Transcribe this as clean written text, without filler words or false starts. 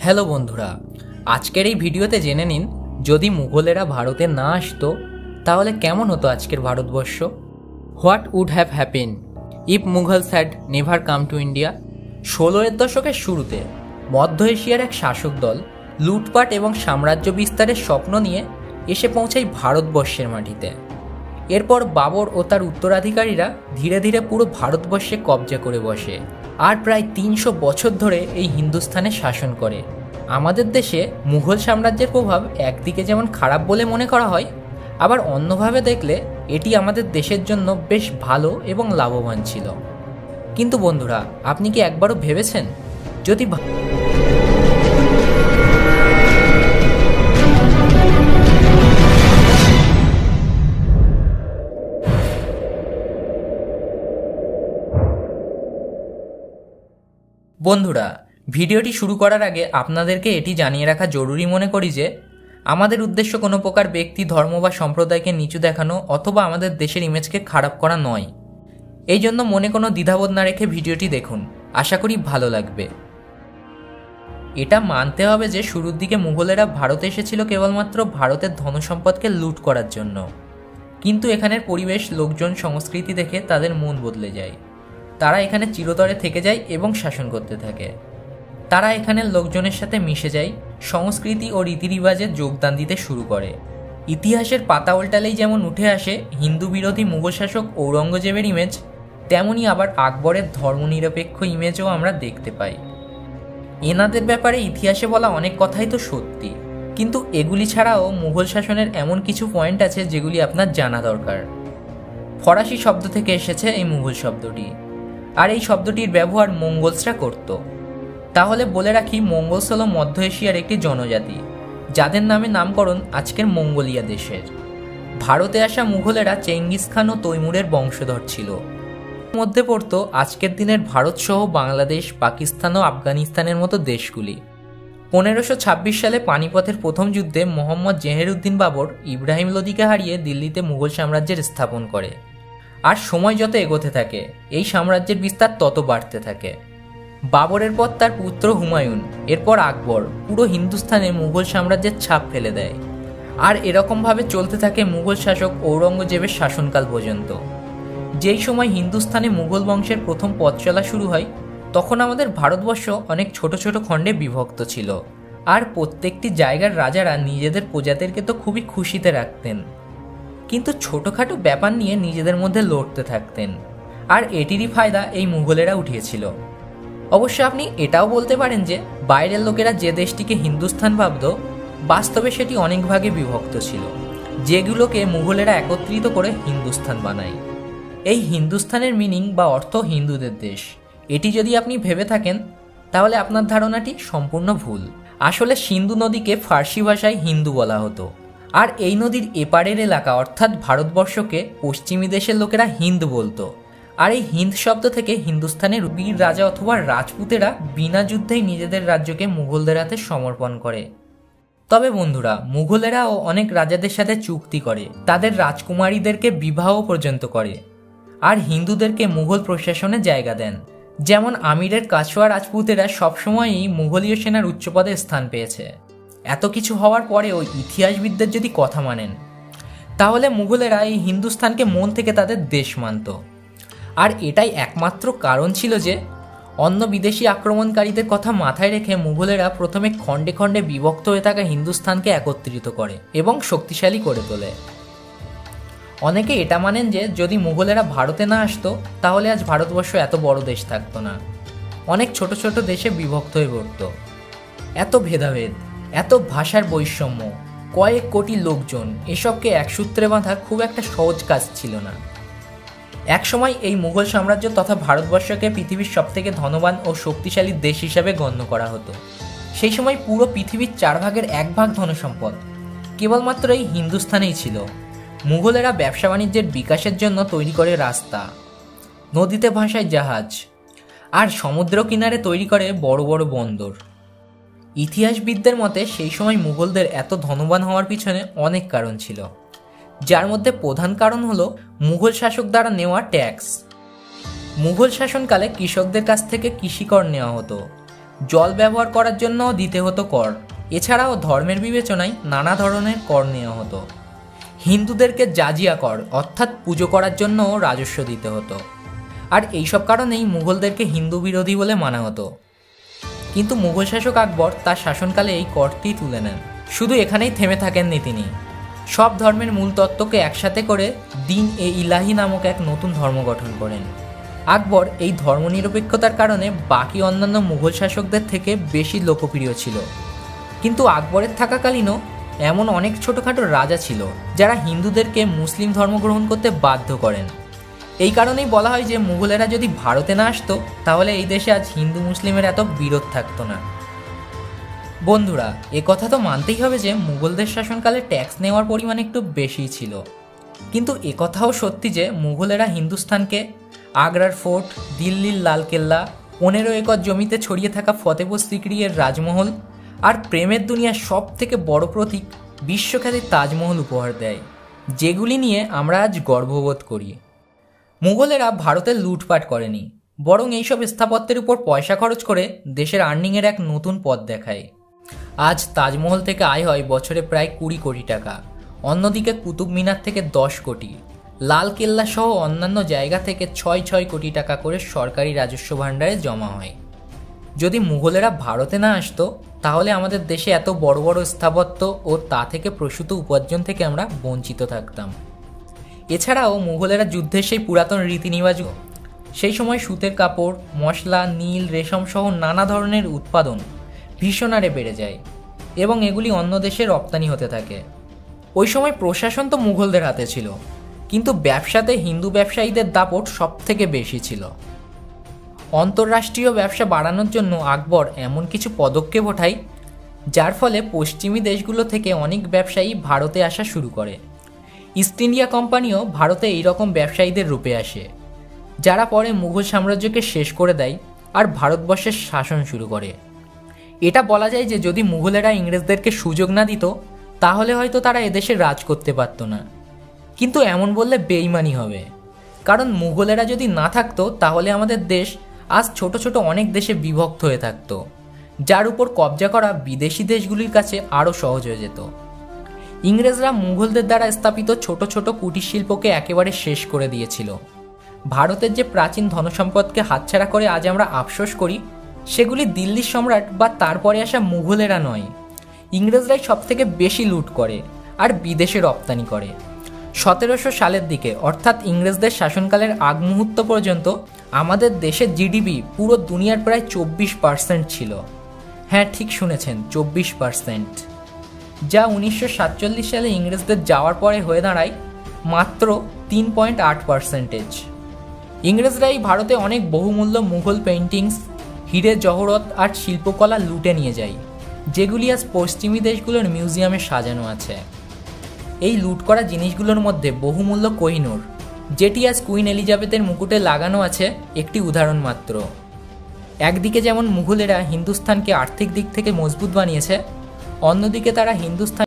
Hello বন্ধুরা, আজকের এই ভিডিওতে জেনে নিন যদি মুঘলেরা ভারতে না আসতো তাহলে কেমন হতো আজকের Bharatvarsha. What would have happen if Mughals had never come to India. 16 দশকের শুরুতে মধ্য এশিয়ার এক শাসক দল লুটপাট এবং সাম্রাজ্য বিস্তারের স্বপ্ন নিয়ে এসে পৌঁছায় ভারতবর্ষের মাটিতে। এরপর বাবর ও তার উত্তরাধিকারীরা ধীরে ধীরে পুরো ভারতবর্ষে কবজা করে বসে আর প্রায় 300 বছর ধরে এই হিন্দুস্থানে শাসন করে। আমাদের দেশে মুঘল সাম্রাজ্যের প্রভাব একদিকে যেমন খারাপ বলে মনে করা হয়, আবার অন্যভাবে দেখলে এটি আমাদের দেশের জন্য বেশ ভালো এবং লাভবান ছিল। কিন্তু বন্ধুরা, আপনি কি একবারও ভেবেছেন যদি বন্ধুরা, ভিডিওটি শুরু করার আগে আপনাদেরকে এটি জানিয়ে রাখা জরুরি মনে করি যে আমাদের উদ্দেশ্য কোনো প্রকার ব্যক্তি, ধর্ম বা সম্প্রদায়কে নিচু দেখানো অথবা আমাদের দেশের ইমেজকে খারাপ করা নয়। এই জন্য মনে কোনো দ্বিধাবোধ না রেখে ভিডিওটি দেখুন, আশা করি ভালো লাগবে। এটা মানতে হবে যে শুরুর দিকে মুঘলেরা ভারতে এসেছিল কেবলমাত্র ভারতের ধনসম্পদকে লুট করার জন্য, কিন্তু এখানের পরিবেশ, লোকজন, সংস্কৃতি দেখে তাদের মন বদলে যায়। তারা এখানে চিরতরে থেকে যায় এবং শাসন করতে থাকে। তারা এখানের লোকজনের সাথে মিশে যায়, সংস্কৃতি ও রীতিরিবাজে যোগদান দিতে শুরু করে। ইতিহাসের পাতা উল্টালেই যেমন উঠে আসে হিন্দু বিরোধী মুঘল শাসক ঔরঙ্গজেবের ইমেজ, তেমনি আবার আকবরের ধর্মনিরপেক্ষ ইমেজও আমরা দেখতে পাই। এনাদের ব্যাপারে ইতিহাসে বলা অনেক কথাই তো সত্যি, কিন্তু এগুলি ছাড়াও মুঘল শাসনের এমন কিছু পয়েন্ট আছে যেগুলি আপনার জানা দরকার। ফরাসি শব্দ থেকে এসেছে এই মুঘল শব্দটি, আর এই শব্দটির ব্যবহার মঙ্গলসরা করত। তাহলে বলে রাখি, মঙ্গলস হল মধ্য এশিয়ার একটি জনজাতি যাদের নামে নামকরণ আজকের মঙ্গোলিয়া দেশের। ভারতে আসা মুঘলেরা চেঙ্গিস খান ও তৈমুরের বংশধর ছিল। মধ্যে পড়ত আজকের দিনের ভারত সহ বাংলাদেশ, পাকিস্তান ও আফগানিস্তানের মতো দেশগুলি। 1526 সালে পানিপথের প্রথম যুদ্ধে মোহাম্মদ জেহেরউদ্দিন বাবর ইব্রাহিম লোদিকে হারিয়ে দিল্লিতে মুঘল সাম্রাজ্যের স্থাপন করে। আর সময় যত এগোতে থাকে এই সাম্রাজ্যের বিস্তার তত বাড়তে থাকে। বাবরের পর তার পুত্র হুমায়ুন, এরপর আকবর পুরো হিন্দুস্তানে মুঘল সাম্রাজ্যের ছাপ ফেলে দেয়। আর এরকমভাবে চলতে থাকে মুঘল শাসক ঔরঙ্গজেবের শাসনকাল পর্যন্ত। যেই সময় হিন্দুস্তানে মুঘল বংশের প্রথম পথ চলা শুরু হয়, তখন আমাদের ভারতবর্ষ অনেক ছোট ছোট খণ্ডে বিভক্ত ছিল, আর প্রত্যেকটি জায়গার রাজারা নিজেদের প্রজাদেরকে তো খুবই খুশিতে রাখতেন, কিন্তু ছোটোখাটো ব্যাপার নিয়ে নিজেদের মধ্যে লড়তে থাকতেন। আর এটিরই ফায়দা এই মুঘলেরা উঠিয়েছিল। অবশ্য আপনি এটাও বলতে পারেন যে বাইরের লোকেরা যে দেশটিকে হিন্দুস্তান ভাবত, বাস্তবে সেটি অনেক ভাগে বিভক্ত ছিল, যেগুলোকে মুঘলেরা একত্রিত করে হিন্দুস্তান বানায়। এই হিন্দুস্তানের মিনিং বা অর্থ হিন্দুদের দেশ, এটি যদি আপনি ভেবে থাকেন তাহলে আপনার ধারণাটি সম্পূর্ণ ভুল। আসলে সিন্ধু নদীকে ফার্সি ভাষায় হিন্দু বলা হতো, আর এই নদীর এপারের এলাকা অর্থাৎ ভারতবর্ষকে পশ্চিমী দেশের লোকেরা হিন্দ বলতো। আর এই হিন্দ শব্দ থেকে হিন্দুস্তানের বীর রাজা অথবা রাজপুতেরা বিনা যুদ্ধেই নিজেদের রাজ্যকে মুঘলদের হাতে সমর্পণ করে। তবে বন্ধুরা, মুঘলেরাও অনেক রাজাদের সাথে চুক্তি করে, তাদের রাজকুমারীদেরকে বিবাহ পর্যন্ত করে, আর হিন্দুদেরকে মুঘল প্রশাসনে জায়গা দেন। যেমন আমিরের কাছোয়া রাজপুতেরা সবসময়ই মুঘলীয় সেনার উচ্চপদে স্থান পেয়েছে। এত কিছু হওয়ার পরেও ইতিহাসবিদদের যদি কথা মানেন, তাহলে মুঘলেরা এই হিন্দুস্তানকে মন থেকে তাদের দেশ মানত। আর এটাই একমাত্র কারণ ছিল যে অন্য বিদেশি আক্রমণকারীদের কথা মাথায় রেখে মুঘলেরা প্রথমে খণ্ডে খণ্ডে বিভক্ত হয়ে থাকা হিন্দুস্তানকে একত্রিত করে এবং শক্তিশালী করে তোলে। অনেকে এটা মানেন যে যদি মুঘলেরা ভারতে না আসতো তাহলে আজ ভারতবর্ষ এত বড় দেশ থাকতো না, অনেক ছোট ছোট দেশে বিভক্ত হয়ে পড়ত। এত ভেদাভেদ, এত ভাষার বৈষম্য, কয়েক কোটি লোকজন, এসবকে এক সূত্রে বাঁধা খুব একটা সহজ কাজ ছিল না। একসময় এই মুঘল সাম্রাজ্য তথা ভারতবর্ষকে পৃথিবীর সবথেকে ধনবান ও শক্তিশালী দেশ হিসাবে গণ্য করা হতো। সেই সময় পুরো পৃথিবীর 4 ভাগের 1 ভাগ ধনসম্পদ কেবলমাত্র এই হিন্দুস্থানেই ছিল। মুঘলেরা ব্যবসা বাণিজ্যের বিকাশের জন্য তৈরি করে রাস্তা, নদীতে ভাসায় জাহাজ, আর সমুদ্র কিনারে তৈরি করে বড় বড় বন্দর। ইতিহাসবিদদের মতে সেই সময় মুঘলদের এত ধনবান হওয়ার পিছনে অনেক কারণ ছিল, যার মধ্যে প্রধান কারণ হলো মুঘল শাসক দ্বারা নেওয়া ট্যাক্স। মুঘল শাসনকালে কৃষকদের কাছ থেকে কৃষিকর নেওয়া হতো, জল ব্যবহার করার জন্য দিতে হতো কর। এছাড়াও ধর্মের বিবেচনায় নানা ধরনের কর নেওয়া হতো। হিন্দুদেরকে জাজিয়া কর অর্থাৎ পুজো করার জন্য রাজস্ব দিতে হতো। আর এইসব কারণেই মুঘলদেরকে হিন্দু বিরোধী বলে মানা হতো। কিন্তু মুঘল শাসক আকবর তার শাসনকালে এই করটি তুলে নেন। শুধু এখানেই থেমে থাকেননি তিনি, সব ধর্মের মূল তত্ত্বকে একসাথে করে দিন-এ-ইলাহি নামক এক নতুন ধর্ম গঠন করেন। আকবর এই ধর্মনিরপেক্ষতার কারণে বাকি অন্যান্য মুঘল শাসকদের থেকে বেশি লোকপ্রিয় ছিল। কিন্তু আকবরের থাকাকালীনও এমন অনেক ছোটোখাটো রাজা ছিল যারা হিন্দুদেরকে মুসলিম ধর্ম গ্রহণ করতে বাধ্য করেন। এই কারণেই বলা হয় যে মুঘলেরা যদি ভারতে না আসতো তাহলে এই দেশে আজ হিন্দু মুসলিমের এত বিরোধ থাকতো না। বন্ধুরা, কথা তো মানতেই হবে যে মুঘলদের শাসনকালে ট্যাক্স নেওয়ার পরিমাণ একটু বেশিই ছিল। কিন্তু কথাও সত্যি যে মুঘলেরা হিন্দুস্তানকে আগ্রার ফোর্ট, দিল্লির লালকেল্লা, 15 একর জমিতে ছড়িয়ে থাকা ফতেপুর সিক্রির রাজমহল আর প্রেমের দুনিয়ার সব থেকে বড় প্রতীক বিশ্বখ্যাতি তাজমহল উপহার দেয়, যেগুলি নিয়ে আমরা আজ গর্ববোধ করি। মুঘলেরা ভারতে লুটপাট করেনি, বরং এইসব স্থাপত্যের উপর পয়সা খরচ করে দেশের আর্নিংয়ের এক নতুন পথ দেখায়। আজ তাজমহল থেকে আয় হয় বছরে প্রায় 20 কোটি টাকা। অন্যদিকে কুতুব মিনার থেকে 10 কোটি, লাল কেল্লা সহ অন্যান্য জায়গা থেকে 6 কোটি টাকা করে সরকারি রাজস্ব ভাণ্ডারে জমা হয়। যদি মুঘলেরা ভারতে না আসতো তাহলে আমাদের দেশে এত বড় বড় স্থাপত্য ও তা থেকে প্রসূত উপার্জন থেকে আমরা বঞ্চিত থাকতাম। এছাড়াও মুঘলেরা যুদ্ধের সেই পুরাতন রীতিনিবাজ, সেই সময় সুতের কাপড়, মশলা, নীল, রেশম সহ নানা ধরনের উৎপাদন ভীষণ হারে বেড়ে যায় এবং এগুলি অন্য দেশে রপ্তানি হতে থাকে। ওই সময় প্রশাসন তো মুঘলদের হাতে ছিল, কিন্তু ব্যবসাতে হিন্দু ব্যবসায়ীদের দাপট সব থেকে বেশি ছিল। অন্তর্রাষ্ট্রীয় ব্যবসা বাড়ানোর জন্য আকবর এমন কিছু পদক্ষেপ ওঠায় যার ফলে পশ্চিমী দেশগুলো থেকে অনেক ব্যবসায়ী ভারতে আসা শুরু করে। ইস্ট ইন্ডিয়া কোম্পানিও ভারতে এইরকম ব্যবসায়ীদের রূপে আসে, যারা পরে মুঘল সাম্রাজ্যকে শেষ করে দেয় আর ভারতবর্ষের শাসন শুরু করে। এটা বলা যায় যে যদি মুঘলেরা ইংরেজদেরকে সুযোগ না দিত তাহলে হয়তো তারা এদেশে রাজ করতে পারত না। কিন্তু এমন বললে বেইমানি হবে, কারণ মুঘলেরা যদি না থাকতো তাহলে আমাদের দেশ আজ ছোট ছোট অনেক দেশে বিভক্ত হয়ে থাকতো, যার উপর কবজা করা বিদেশি দেশগুলির কাছে আরও সহজ হয়ে যেত। ইংরেজরা মুঘলদের দ্বারা স্থাপিত ছোট ছোট কুটির শিল্পকে একেবারে শেষ করে দিয়েছিল। ভারতের যে প্রাচীন ধনসম্পদকে হাতছাড়া করে আজ আমরা আফসোস করি, সেগুলি দিল্লির সম্রাট বা তারপরে আসা মুঘলেরা নয়, ইংরেজরাই সব থেকে বেশি লুট করে আর বিদেশে রপ্তানি করে। 1700 সালের দিকে অর্থাৎ ইংরেজদের শাসনকালের আগ মুহূর্ত পর্যন্ত আমাদের দেশের জিডিপি পুরো দুনিয়ার প্রায় 24% ছিল। হ্যাঁ, ঠিক শুনেছেন, 24%, যা 1947 সালে ইংরেজদের যাওয়ার পরে হয়ে দাঁড়ায় মাত্র 3.8%। ইংরেজরাই ভারতে অনেক বহুমূল্য মুঘল পেইন্টিংস, হিরে জহরত আর শিল্পকলা লুটে নিয়ে যায়, যেগুলি আজ পশ্চিমী দেশগুলোর মিউজিয়ামে সাজানো আছে। এই লুট করা জিনিসগুলোর মধ্যে বহুমূল্য কোহিনূর, যেটি আজ কুইন এলিজাবেথের মুকুটে লাগানো আছে, একটি উদাহরণ মাত্র। একদিকে যেমন মুঘলেরা হিন্দুস্তানকে আর্থিক দিক থেকে মজবুত বানিয়েছে, অন্যদিকে তারা হিন্দুস্তান